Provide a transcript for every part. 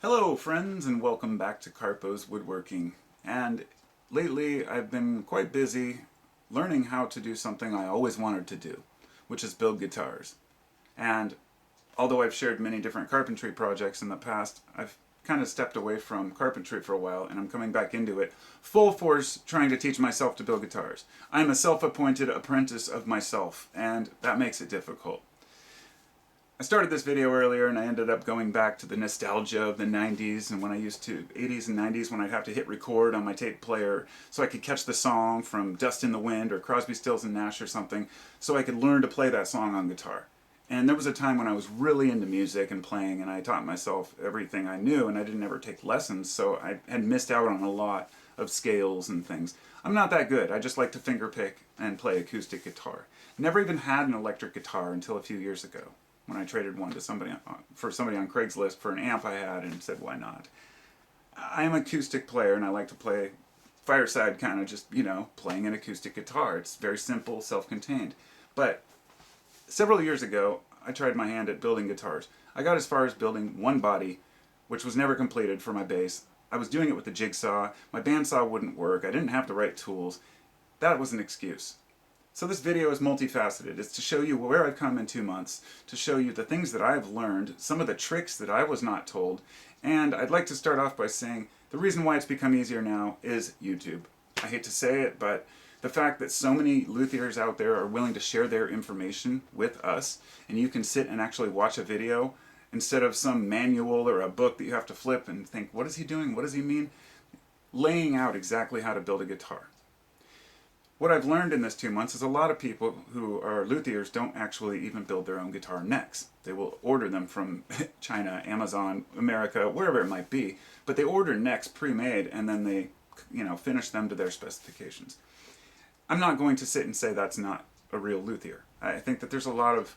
Hello friends and welcome back to Carpo's Woodworking. And lately I've been quite busy learning how to do something I always wanted to do, which is build guitars. And although I've shared many different carpentry projects in the past, I've kind of stepped away from carpentry for a while and I'm coming back into it full force trying to teach myself to build guitars. I'm a self-appointed apprentice of myself and that makes it difficult. I started this video earlier and I ended up going back to the nostalgia of the 90s and when I used to, 80s and 90s, when I'd have to hit record on my tape player so I could catch the song from Dust in the Wind or Crosby, Stills and Nash or something so I could learn to play that song on guitar. And there was a time when I was really into music and playing and I taught myself everything I knew and I didn't ever take lessons, so I had missed out on a lot of scales and things. I'm not that good. I just like to finger pick and play acoustic guitar. Never even had an electric guitar until a few years ago, when I traded one to somebody on Craigslist for an amp I had and said, why not? I am an acoustic player and I like to play fireside, kind of just, playing an acoustic guitar. It's very simple, self-contained. But several years ago, I tried my hand at building guitars. I got as far as building one body, which was never completed for my bass. I was doing it with the jigsaw. My bandsaw wouldn't work. I didn't have the right tools. That was an excuse. So this video is multifaceted. It's to show you where I've come in 2 months, to show you the things that I've learned, some of the tricks that I was not told, and I'd like to start off by saying the reason why it's become easier now is YouTube. I hate to say it, but the fact that so many luthiers out there are willing to share their information with us, and you can sit and actually watch a video instead of some manual or a book that you have to flip and think, what is he doing? What does he mean? Laying out exactly how to build a guitar. What I've learned in this 2 months is a lot of people who are luthiers don't actually even build their own guitar necks. They will order them from China, Amazon, America, wherever it might be, but they order necks pre-made and then they, finish them to their specifications. I'm not going to sit and say that's not a real luthier. I think that there's a lot of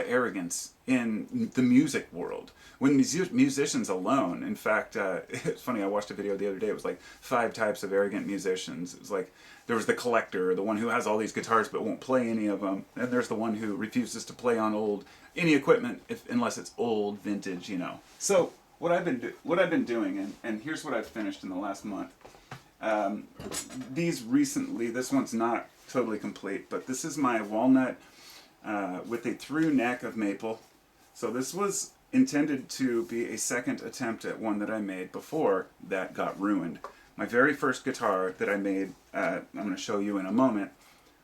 arrogance in the music world. When musicians alone, in fact, it's funny, I watched a video the other day, it was like 5 types of arrogant musicians. It was like, there was the collector, the one who has all these guitars but won't play any of them, and there's the one who refuses to play on any equipment unless it's old, vintage, So, what I've been doing, and here's what I've finished in the last month. This one's not totally complete, but this is my walnut with a through neck of maple. So this was intended to be a second attempt at one that I made before that got ruined. My very first guitar that I made, I'm going to show you in a moment,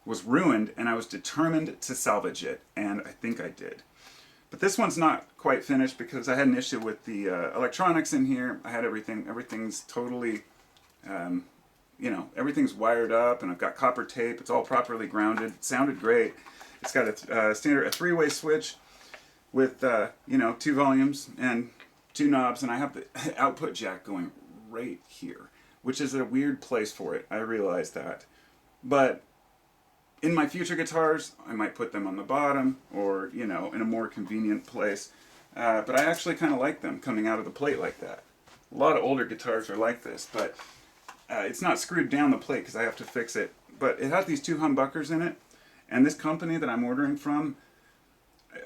was ruined and I was determined to salvage it, and I think I did. But this one's not quite finished because I had an issue with the electronics in here. I had everything's totally, everything's wired up and I've got copper tape. It's all properly grounded. It sounded great. It's got a standard 3-way switch with 2 volumes and 2 knobs, and I have the output jack going right here, which is a weird place for it. I realize that. But in my future guitars, I might put them on the bottom or, in a more convenient place. But I actually kind of like them coming out of the plate like that. A lot of older guitars are like this, but it's not screwed down the plate because I have to fix it. But it has these 2 humbuckers in it. And this company that I'm ordering from,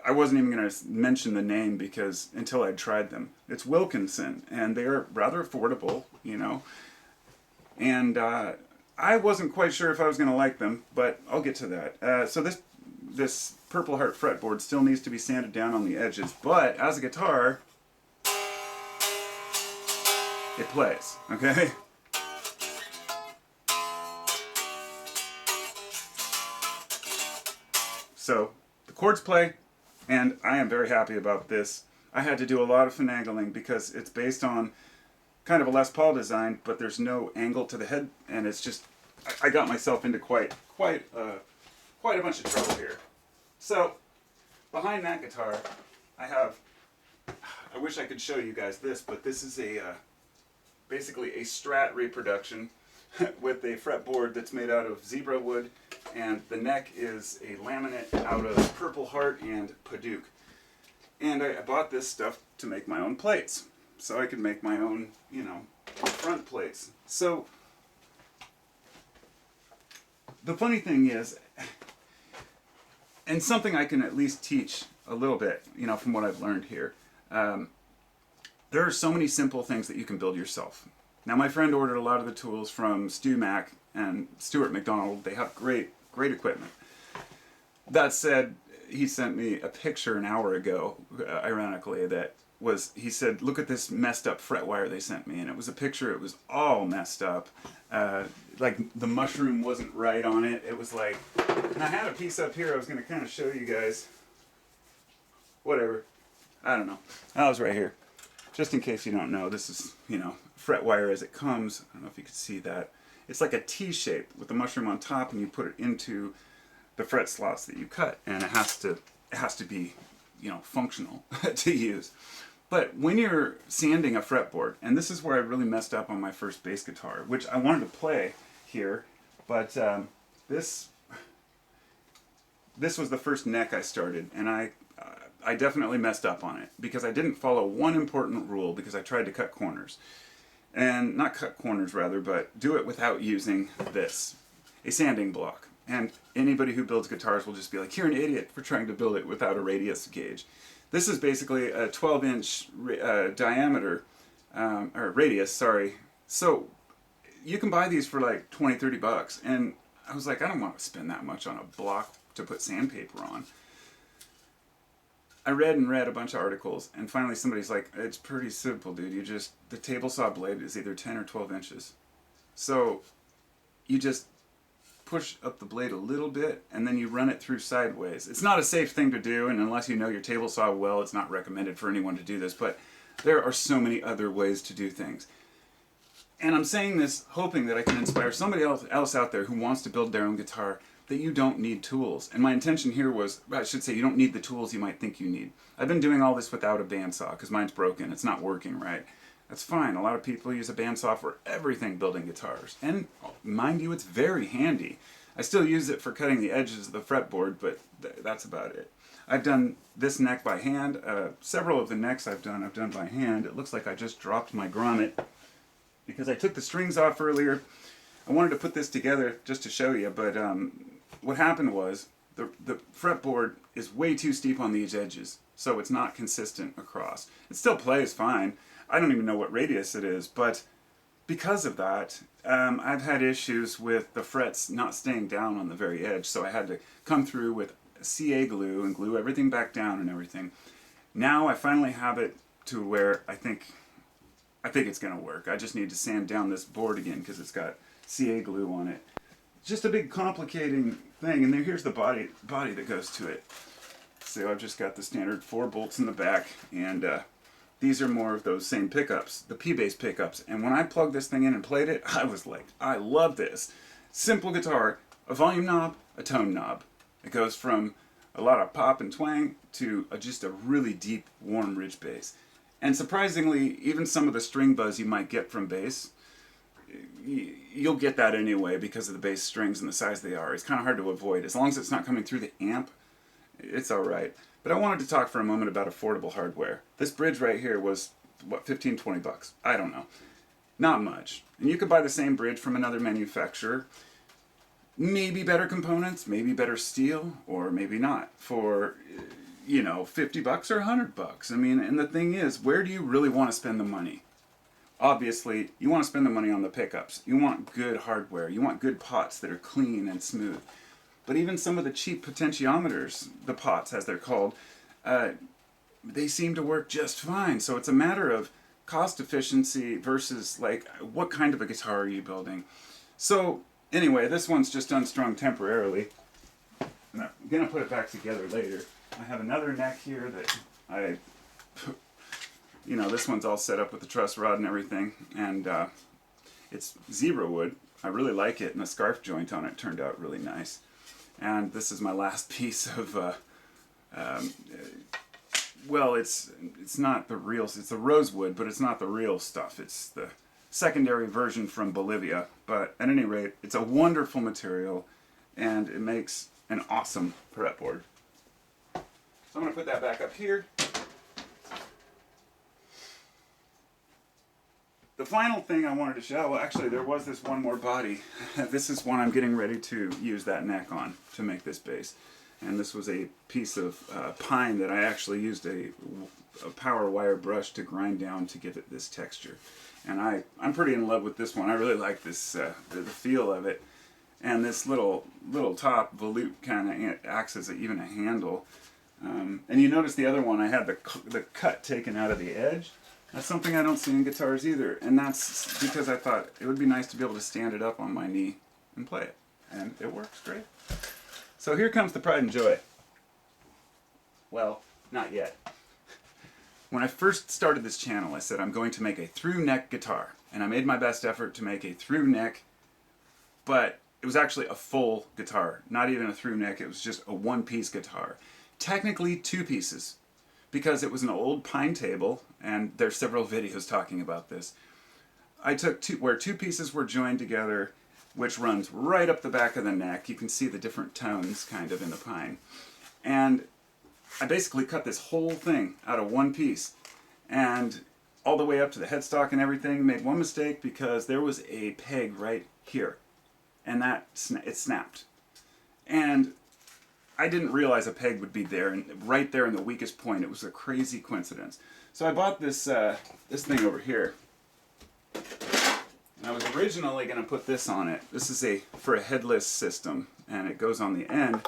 I wasn't even going to mention the name because until I'd tried them. It's Wilkinson, and they're rather affordable, And I wasn't quite sure if I was going to like them, but I'll get to that. So this Purple Heart fretboard still needs to be sanded down on the edges, but as a guitar, it plays, okay? So the chords play, and I am very happy about this. I had to do a lot of finagling because it's based on kind of a Les Paul design, but there's no angle to the head, and it's just, I got myself into quite a bunch of trouble here. So behind that guitar, I wish I could show you guys this, but this is basically a Strat reproduction with a fretboard that's made out of zebra wood, and the neck is a laminate out of Purple Heart and Paduke. And I bought this stuff to make my own plates, so I could make my own, front plates. So the funny thing is, and something I can at least teach a little bit, from what I've learned here, There are so many simple things that you can build yourself. Now, my friend ordered a lot of the tools from Stu Mac and Stuart McDonald. They have great equipment. That said, he sent me a picture an hour ago, ironically, that was, he said, look at this messed up fret wire they sent me. And it was a picture, it was all messed up. Like the mushroom wasn't right on it. It was like, and I had a piece up here I was going to kind of show you guys. Whatever. I don't know. That was right here. Just in case you don't know, this is, you know, fret wire as it comes. I don't know if you can see that. It's like a T shape with the mushroom on top, and you put it into the fret slots that you cut, and it has to be, you know, functional to use. But when you're sanding a fretboard, and this is where I really messed up on my first bass guitar, which I wanted to play here, but this was the first neck I started, and I definitely messed up on it because I didn't follow one important rule because I tried to cut corners. And not cut corners rather, but do it without using this, a sanding block. And anybody who builds guitars will just be like, you're an idiot for trying to build it without a radius gauge. This is basically a 12-inch diameter, or radius, sorry. So you can buy these for like 20, 30 bucks. And I was like, I don't want to spend that much on a block to put sandpaper on. I read a bunch of articles, and finally somebody's like, it's pretty simple, dude. You just, the table saw blade is either 10 or 12 inches. So you just push up the blade a little bit, and then you run it through sideways. It's not a safe thing to do, and unless you know your table saw well, it's not recommended for anyone to do this, but there are so many other ways to do things. And I'm saying this hoping that I can inspire somebody else out there who wants to build their own guitar, that you don't need tools. And my intention here was, I should say, you don't need the tools you might think you need. I've been doing all this without a bandsaw because mine's broken. It's not working right. That's fine. A lot of people use a bandsaw for everything building guitars. And mind you, it's very handy. I still use it for cutting the edges of the fretboard, but that's about it. I've done this neck by hand. Several of the necks I've done by hand. It looks like I just dropped my grommet because I took the strings off earlier. I wanted to put this together just to show you, but what happened was the fretboard is way too steep on these edges, so it's not consistent across. It still plays fine. I don't even know what radius it is, but because of that, I've had issues with the frets not staying down on the very edge, so I had to come through with CA glue and glue everything back down and everything. Now I finally have it to where I think it's going to work. I just need to sand down this board again because it's got CA glue on it. Just a big complicating thing, and here's the body that goes to it. So I've just got the standard 4 bolts in the back, and these are more of those same pickups, the P-bass pickups. And when I plugged this thing in and played it, I was like, I love this. Simple guitar, a volume knob, a tone knob. It goes from a lot of pop and twang to just a really deep, warm, rich bass. And surprisingly, even some of the string buzz you might get from bass, you'll get that anyway because of the bass strings and the size they are. It's kind of hard to avoid. As long as it's not coming through the amp, it's alright. But I wanted to talk for a moment about affordable hardware. This bridge right here was, what, 15, 20 bucks? I don't know. Not much. And you could buy the same bridge from another manufacturer. Maybe better components, maybe better steel, or maybe not. For, you know, 50 bucks or 100 bucks. I mean, and the thing is, where do you really want to spend the money? Obviously, you want to spend the money on the pickups. You want good hardware. You want good pots that are clean and smooth. But even some of the cheap potentiometers, the pots as they're called, they seem to work just fine. So it's a matter of cost efficiency versus like what kind of a guitar are you building. So anyway, this one's just unstrung temporarily. And I'm going to put it back together later. I have another neck here that you know, this one's all set up with the truss rod and everything, and it's zebra wood. I really like it, and the scarf joint on it turned out really nice. And this is my last piece of, well, it's not the real, it's the rosewood, but it's not the real stuff. It's the secondary version from Bolivia. But at any rate, it's a wonderful material, and it makes an awesome fretboard. So I'm going to put that back up here. The final thing I wanted to show, well actually there was this one more body. This is one I'm getting ready to use that neck on to make this bass. and this was a piece of pine that I actually used a power wire brush to grind down to give it this texture. And I'm pretty in love with this one. I really like this the feel of it. And this little top volute kind of acts as even a handle. And you notice the other one, I had the cut taken out of the edge. That's something I don't see in guitars either. And that's because I thought it would be nice to be able to stand it up on my knee and play it. And it works great. So here comes the pride and joy. Well, not yet. When I first started this channel, I said I'm going to make a through neck guitar. And I made my best effort to make a through neck, but it was actually a full guitar. Not even a through neck, it was just a one-piece guitar. Technically two pieces, because it was an old pine table, and there's several videos talking about this. I took where two pieces were joined together, which runs right up the back of the neck. You can see the different tones kind of in the pine. And I basically cut this whole thing out of one piece, and all the way up to the headstock and everything. Made one mistake because there was a peg right here, and it snapped. And I didn't realize a peg would be there, and right there in the weakest point. It was a crazy coincidence. So I bought this this thing over here. And I was originally going to put this on it. This is for a headless system, and it goes on the end,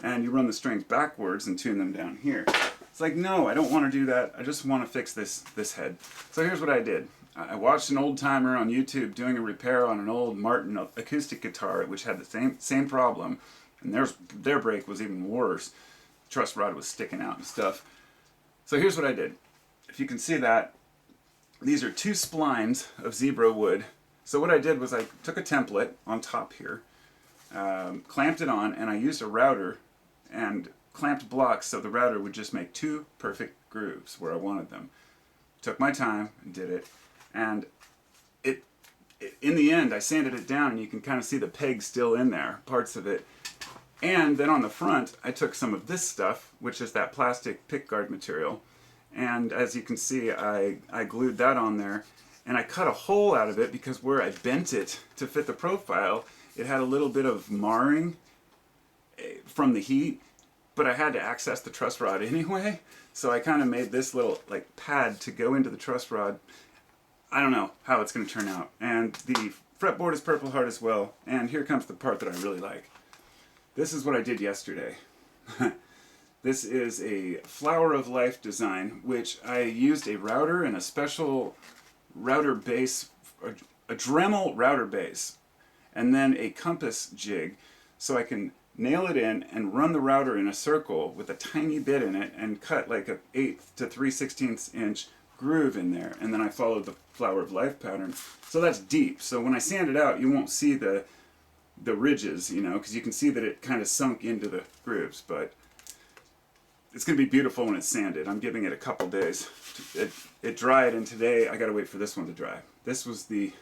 and you run the strings backwards and tune them down here. It's like, no, I don't want to do that. I just want to fix this head. So here's what I did. I watched an old timer on YouTube doing a repair on an old Martin acoustic guitar, which had the same problem, and their break was even worse. The truss rod was sticking out and stuff. So here's what I did. If you can see that, these are two splines of zebra wood. So what I did was I took a template on top here, clamped it on, and I used a router and clamped blocks so the router would just make two perfect grooves where I wanted them. Took my time and did it, and in the end I sanded it down, and you can kind of see the peg still in there, parts of it. And then on the front I took some of this stuff, which is that plastic pickguard material, and as you can see I glued that on there. And I cut a hole out of it because where I bent it to fit the profile, it had a little bit of marring from the heat, but I had to access the truss rod anyway. So I kind of made this little like pad to go into the truss rod. I don't know how it's going to turn out. And the fretboard is Purple Heart as well. And here comes the part that I really like. This is what I did yesterday. This is a Flower of Life design, which I used a router and a special router base, a Dremel router base, and then a compass jig, so I can nail it in and run the router in a circle with a tiny bit in it and cut like an 1/8 to 3/16 inch groove in there, and then I followed the Flower of Life pattern. So that's deep. So when I sand it out, you won't see the ridges, you know, because you can see that it kind of sunk into the grooves, but it's going to be beautiful when it's sanded. I'm giving it a couple days. It dried, and today I got to wait for this one to dry. This was the,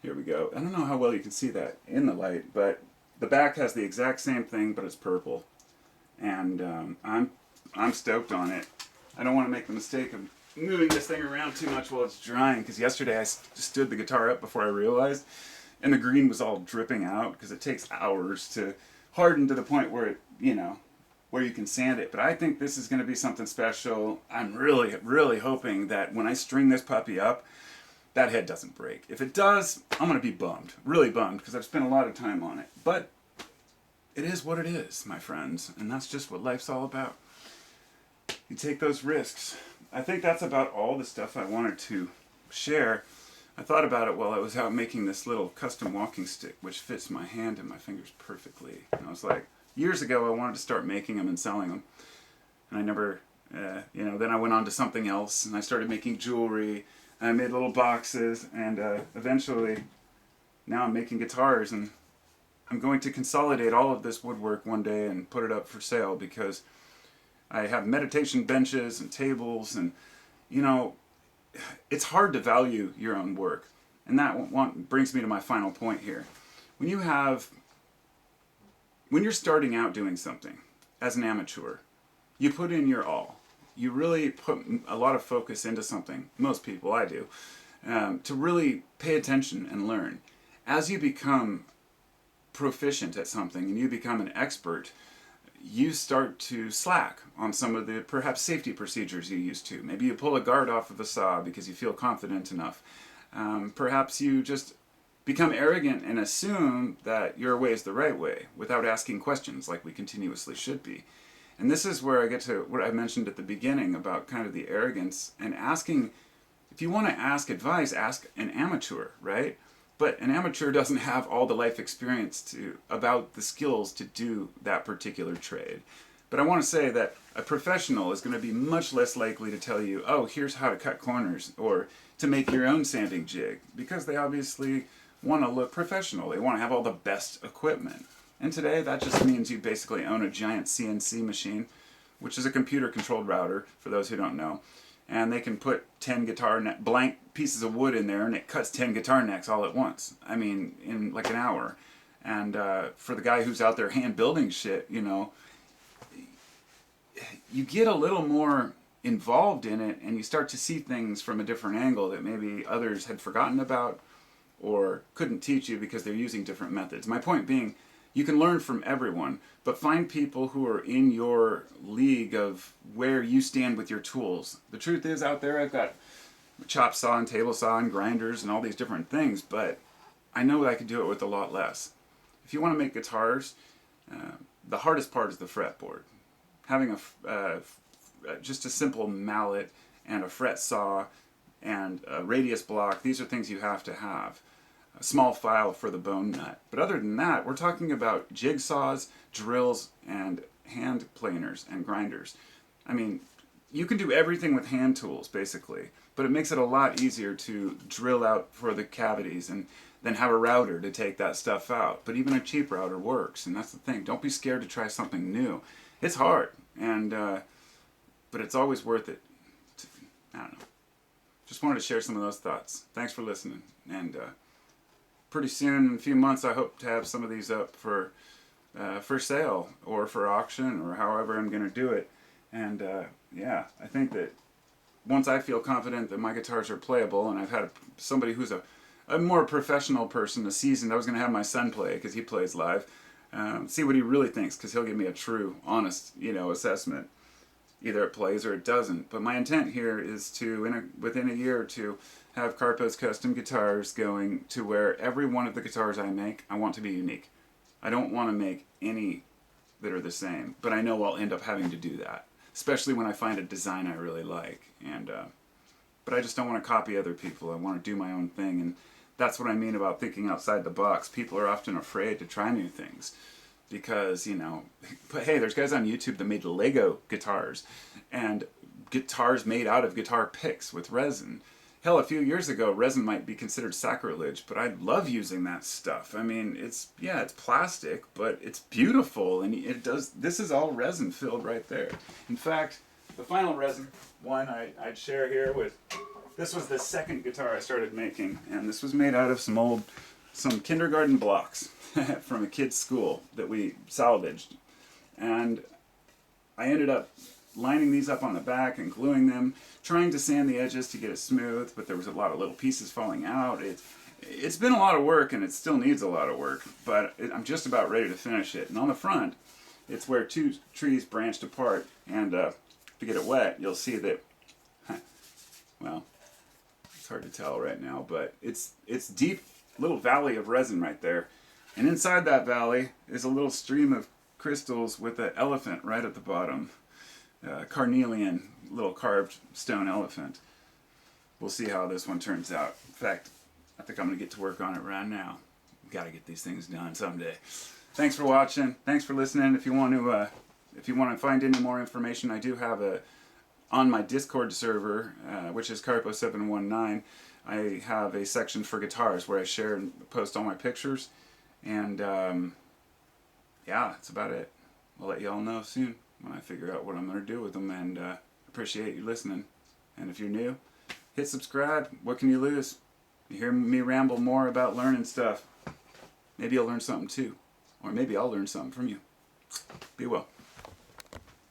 here we go. I don't know how well you can see that in the light, but the back has the exact same thing, but it's purple. And I'm stoked on it. I don't want to make the mistake of moving this thing around too much while it's drying, because yesterday I stood the guitar up before I realized, and the green was all dripping out, because it takes hours to harden to the point where it, you know, where you can sand it. But I think this is going to be something special. I'm really, really hoping that when I string this puppy up, that head doesn't break. If it does, I'm going to be bummed. Really bummed, because I've spent a lot of time on it. But it is what it is, my friends. And that's just what life's all about. You take those risks. I think that's about all the stuff I wanted to share. I thought about it while I was out making this little custom walking stick, which fits my hand and my fingers perfectly. And I was like, years ago, I wanted to start making them and selling them, and I never, you know, then I went on to something else, and I started making jewelry, and I made little boxes, and eventually, now I'm making guitars, and I'm going to consolidate all of this woodwork one day and put it up for sale, because I have meditation benches and tables, and, you know, it's hard to value your own work, and that brings me to my final point here. When you're starting out doing something as an amateur, you put in your all. You really put a lot of focus into something, most people, I do, to really pay attention and learn. As you become proficient at something and you become an expert, you start to slack on some of the perhaps safety procedures you used to. Maybe you pull a guard off of a saw because you feel confident enough. Perhaps you just become arrogant and assume that your way is the right way without asking questions like we continuously should be. And this is where I get to what I mentioned at the beginning about kind of the arrogance and asking. If you want to ask advice, ask an amateur, right? But an amateur doesn't have all the life experience about the skills to do that particular trade. But I want to say that a professional is going to be much less likely to tell you, oh, here's how to cut corners, or to make your own sanding jig, because they obviously want to look professional. They want to have all the best equipment. And today that just means you basically own a giant CNC machine, which is a computer-controlled router, for those who don't know. And they can put 10 blank pieces of wood in there, and it cuts 10 guitar necks all at once. I mean, in like an hour. And for the guy who's out there hand building shit, you know, you get a little more involved in it, and you start to see things from a different angle that maybe others had forgotten about or couldn't teach you because they're using different methods. My point being, you can learn from everyone, but find people who are in your league of where you stand with your tools. The truth is, out there I've got chop saw and table saw and grinders and all these different things, but I know that I could do it with a lot less. If you want to make guitars, the hardest part is the fretboard. Having just a simple mallet and a fret saw and a radius block, these are things you have to have. A small file for the bone nut. But other than that, we're talking about jigsaws, drills, and hand planers and grinders. I mean, you can do everything with hand tools, basically, but it makes it a lot easier to drill out for the cavities and then have a router to take that stuff out. But even a cheap router works, and that's the thing. Don't be scared to try something new. It's hard, and but it's always worth it. I don't know. Just wanted to share some of those thoughts. Thanks for listening, and pretty soon, in a few months, I hope to have some of these up for sale or for auction or however I'm going to do it. And yeah, I think that once I feel confident that my guitars are playable, and I've had somebody who's a more professional person, a seasoned, I was going to have my son play because he plays live, see what he really thinks, because he'll give me a true, honest, assessment. Either it plays or it doesn't. But my intent here is to, within a year or two, have Carpo's custom guitars going to where every one of the guitars I make, I want to be unique. I don't want to make any that are the same, but I know I'll end up having to do that, especially when I find a design I really like. And but I just don't want to copy other people. I want to do my own thing, and that's what I mean about thinking outside the box. People are often afraid to try new things because, but hey, there's guys on YouTube that made Lego guitars and guitars made out of guitar picks with resin. Hell, a few years ago, resin might be considered sacrilege, but I love using that stuff. I mean, it's plastic, but it's beautiful, and this is all resin filled right there. In fact, the final resin one I'd share here this was the second guitar I started making, and this was made out of some kindergarten blocks from a kid's school that we salvaged. And I ended up lining these up on the back and gluing them, trying to sand the edges to get it smooth, but there was a lot of little pieces falling out. It's been a lot of work, and it still needs a lot of work, but I'm just about ready to finish it. And on the front, it's where two trees branched apart, and if you get it wet, you'll see that, well, it's hard to tell right now, but it's deep little valley of resin right there. And inside that valley is a little stream of crystals with an elephant right at the bottom. Carnelian, little carved stone elephant. We'll see how this one turns out. In fact, I think I'm going to get to work on it right now. Got to get these things done someday. Thanks for watching. Thanks for listening. If you want to find any more information, I do have on my Discord server, which is Carpo719. I have a section for guitars where I share and post all my pictures. And yeah, that's about it. I'll let y'all know soon when I figure out what I'm going to do with them, and appreciate you listening. And if you're new, hit subscribe. What can you lose? You hear me ramble more about learning stuff. Maybe you'll learn something too. Or maybe I'll learn something from you. Be well.